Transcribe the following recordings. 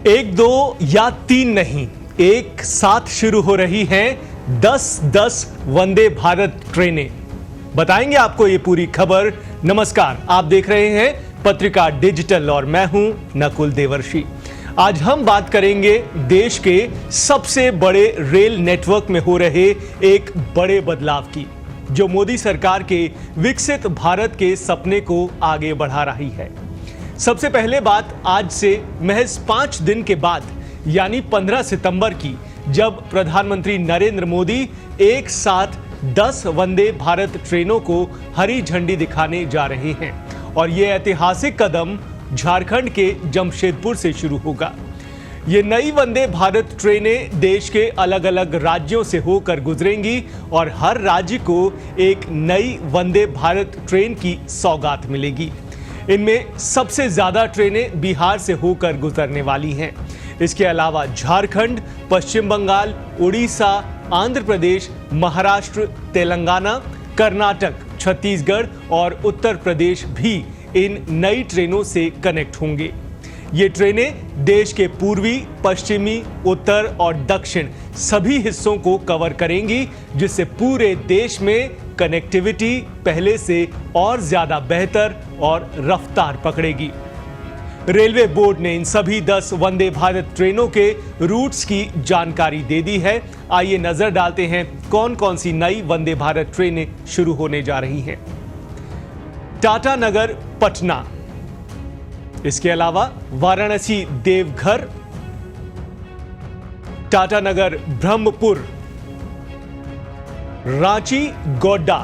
एक दो या तीन नहीं, एक साथ शुरू हो रही हैं 10-10 वंदे भारत ट्रेनें। बताएंगे आपको ये पूरी खबर। नमस्कार, आप देख रहे हैं पत्रिका डिजिटल और मैं हूं नकुल देवर्षि। आज हम बात करेंगे देश के सबसे बड़े रेल नेटवर्क में हो रहे एक बड़े बदलाव की, जो मोदी सरकार के विकसित भारत के सपने को आगे बढ़ा रही है। सबसे पहले बात आज से महज 5 दिन के बाद यानी 15 सितंबर की, जब प्रधानमंत्री नरेंद्र मोदी एक साथ 10 वंदे भारत ट्रेनों को हरी झंडी दिखाने जा रहे हैं और ये ऐतिहासिक कदम झारखंड के जमशेदपुर से शुरू होगा। ये नई वंदे भारत ट्रेनें देश के अलग अलग राज्यों से होकर गुजरेंगी और हर राज्य को एक नई वंदे भारत ट्रेन की सौगात मिलेगी। इनमें सबसे ज्यादा ट्रेनें बिहार से होकर गुजरने वाली हैं। इसके अलावा झारखंड, पश्चिम बंगाल, उड़ीसा, आंध्र प्रदेश, महाराष्ट्र, तेलंगाना, कर्नाटक, छत्तीसगढ़ और उत्तर प्रदेश भी इन नई ट्रेनों से कनेक्ट होंगे। ये ट्रेनें देश के पूर्वी, पश्चिमी, उत्तर और दक्षिण सभी हिस्सों को कवर करेंगी, जिससे पूरे देश में कनेक्टिविटी पहले से और ज्यादा बेहतर और रफ्तार पकड़ेगी। रेलवे बोर्ड ने इन सभी 10 वंदे भारत ट्रेनों के रूट्स की जानकारी दे दी है। आइए नजर डालते हैं कौन कौन सी नई वंदे भारत ट्रेनें शुरू होने जा रही हैं। टाटानगर पटना, इसके अलावा वाराणसी देवघर, टाटानगर ब्रह्मपुर, रांची गोड्डा,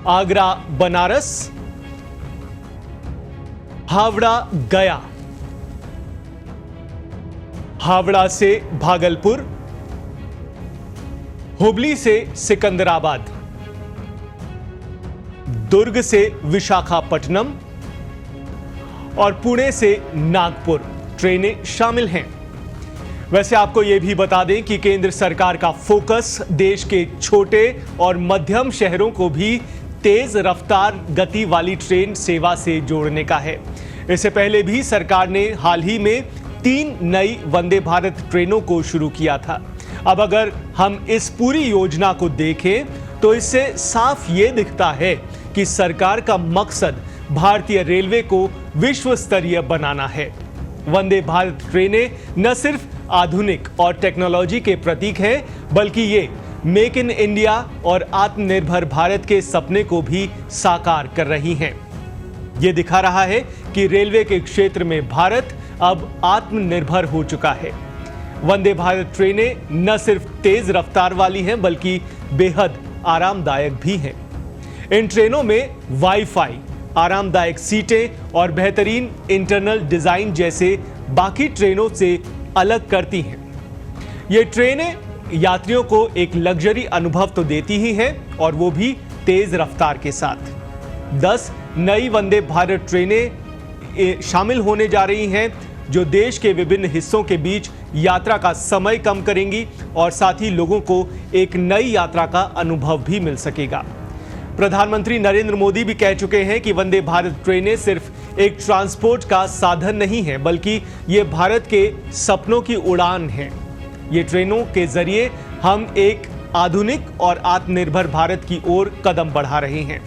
आगरा बनारस, हावड़ा गया, हावड़ा से भागलपुर, हुबली से सिकंदराबाद, दुर्ग से विशाखापट्टनम और पुणे से नागपुर ट्रेनें शामिल हैं। वैसे आपको यह भी बता दें कि केंद्र सरकार का फोकस देश के छोटे और मध्यम शहरों को भी तेज रफ्तार गति वाली ट्रेन सेवा से जोड़ने का है। इससे पहले भी सरकार ने हाल ही में 3 नई वंदे भारत ट्रेनों को शुरू किया था। अब अगर हम इस पूरी योजना को देखें तो इससे साफ ये दिखता है कि सरकार का मकसद भारतीय रेलवे को विश्व स्तरीय बनाना है। वंदे भारत ट्रेनें न सिर्फ आधुनिक और टेक्नोलॉजी के प्रतीक हैं, बल्कि ये मेक इन इंडिया और आत्मनिर्भर भारत के सपने को भी साकार कर रही हैं। ये दिखा रहा है कि रेलवे के क्षेत्र में भारत अब आत्मनिर्भर हो चुका है। वंदे भारत ट्रेनें न सिर्फ तेज रफ्तार वाली हैं, बल्कि बेहद आरामदायक भी हैं। इन ट्रेनों में वाईफाई, आरामदायक सीटें और बेहतरीन इंटरनल डिजाइन जैसे बाकी ट्रेनों से अलग करती हैं। ये ट्रेनें यात्रियों को एक लग्जरी अनुभव तो देती ही हैं, और वो भी तेज रफ्तार के साथ। 10 नई वंदे भारत ट्रेनें शामिल होने जा रही हैं, जो देश के विभिन्न हिस्सों के बीच यात्रा का समय कम करेंगी और साथ ही लोगों को एक नई यात्रा का अनुभव भी मिल सकेगा। प्रधानमंत्री नरेंद्र मोदी भी कह चुके हैं कि वंदे भारत ट्रेनें सिर्फ एक ट्रांसपोर्ट का साधन नहीं है, बल्कि ये भारत के सपनों की उड़ान है। ये ट्रेनों के जरिए हम एक आधुनिक और आत्मनिर्भर भारत की ओर कदम बढ़ा रहे हैं।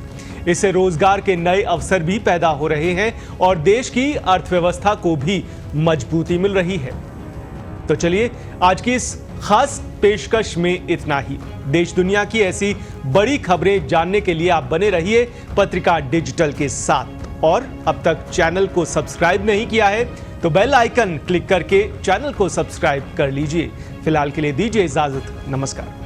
इससे रोजगार के नए अवसर भी पैदा हो रहे हैं और देश की अर्थव्यवस्था को भी मजबूती मिल रही है। तो चलिए, आज की इस खास पेशकश में इतना ही। देश दुनिया की ऐसी बड़ी खबरें जानने के लिए आप बने रहिए पत्रिका डिजिटल के साथ। और अब तक चैनल को सब्सक्राइब नहीं किया है तो बेल आइकन क्लिक करके चैनल को सब्सक्राइब कर लीजिए। फिलहाल के लिए दीजिए इजाजत। नमस्कार।